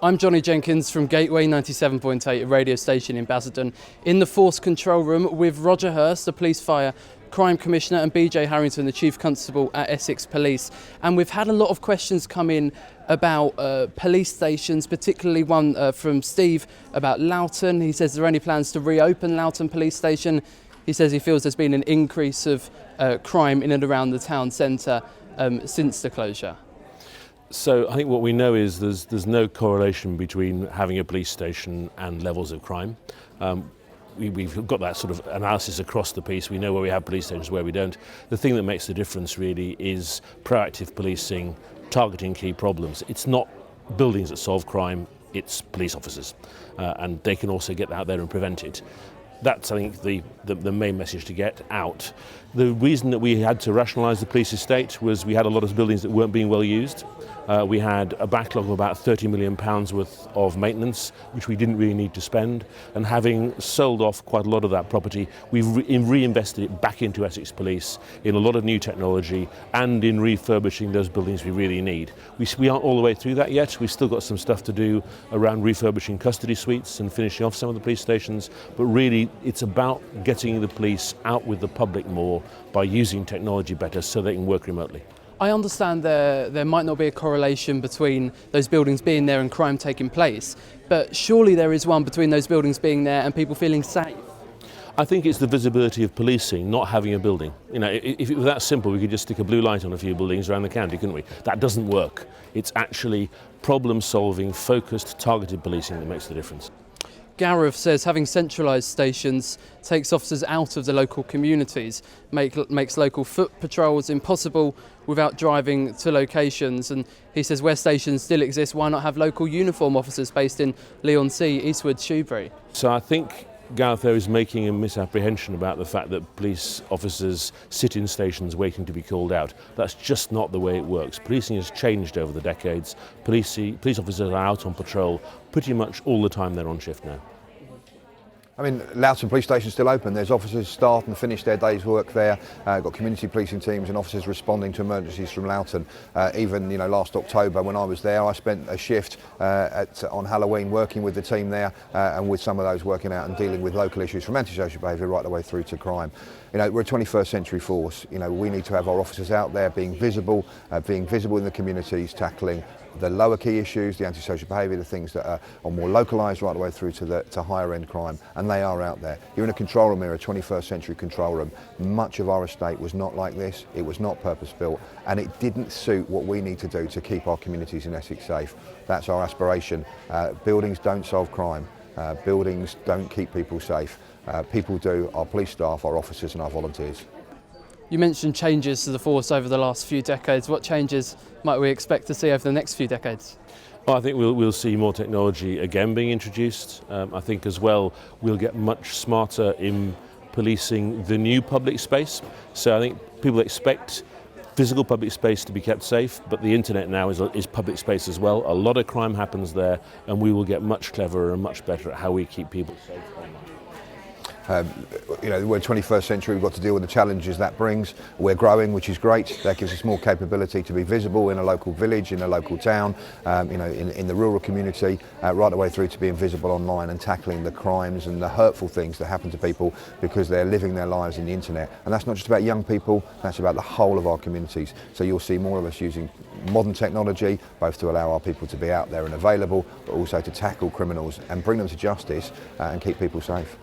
I'm Johnny Jenkins from Gateway 97.8, a radio station in Basildon, in the Force Control Room with Roger Hirst, the Police Fire Crime Commissioner, and BJ Harrington, the Chief Constable at Essex Police. And we've had a lot of questions come in about police stations, particularly one from Steve about Alton. He says, are there any plans to reopen Alton Police Station? He says he feels there's been an increase of crime in and around the town centre since the closure. So I think what we know is there's no correlation between having a police station and levels of crime. We've got that sort of analysis across the piece. We know where we have police stations, where we don't. The thing that makes the difference really is proactive policing, targeting key problems. It's not buildings that solve crime, it's police officers. And they can also get out there and prevent it. That's, I think, the main message to get out. The reason that we had to rationalise the police estate was we had a lot of buildings that weren't being well used. We had a backlog of about £30 million worth of maintenance, which we didn't really need to spend. And having sold off quite a lot of that property, we've reinvested it back into Essex Police in a lot of new technology and in refurbishing those buildings we really need. We aren't all the way through that yet. We've still got some stuff to do around refurbishing custody suites and finishing off some of the police stations. But really, it's about getting the police out with the public more by using technology better so they can work remotely. I understand there might not be a correlation between those buildings being there and crime taking place, but surely there is one between those buildings being there and people feeling safe. I think it's the visibility of policing, not having a building. You know, if it was that simple, we could just stick a blue light on a few buildings around the county, couldn't we? That doesn't work. It's actually problem-solving, focused, targeted policing that makes the difference. Gareth says having centralised stations takes officers out of the local communities, makes local foot patrols impossible without driving to locations. And he says where stations still exist, why not have local uniform officers based in Leigh-on-Sea, Eastwood, Shrewsbury? So I think Gareth there is making a misapprehension about the fact that police officers sit in stations waiting to be called out. That's just not the way it works. Policing has changed over the decades. Police officers are out on patrol pretty much all the time they're on shift now. I mean, Alton Police Station is still open. There's officers start and finish their day's work there. Got community policing teams and officers responding to emergencies from Alton. Even, last October when I was there, I spent a shift on Halloween working with the team there and with some of those working out and dealing with local issues from antisocial behaviour right the way through to crime. We're a 21st century force. We need to have our officers out there being visible in the communities, tackling the lower key issues, the antisocial behaviour, the things that are more localised right the way through to higher end crime, and they are out there. You're in a control room here, a 21st century control room. Much of our estate was not like this, it was not purpose built, and it didn't suit what we need to do to keep our communities in Essex safe. That's our aspiration. Buildings don't solve crime, buildings don't keep people safe. People do, our police staff, our officers and our volunteers. You mentioned changes to the force over the last few decades. What changes might we expect to see over the next few decades? Well, I think we'll see more technology again being introduced. I think as well we'll get much smarter in policing the new public space. So I think people expect physical public space to be kept safe, but the internet now is public space as well. A lot of crime happens there, and we will get much cleverer and much better at how we keep people safe. We're 21st century, we've got to deal with the challenges that brings. We're growing, which is great. That gives us more capability to be visible in a local village, in a local town, in the rural community, right the way through to being visible online and tackling the crimes and the hurtful things that happen to people because they're living their lives in the internet. And that's not just about young people, that's about the whole of our communities. So you'll see more of us using modern technology, both to allow our people to be out there and available, but also to tackle criminals and bring them to justice and keep people safe.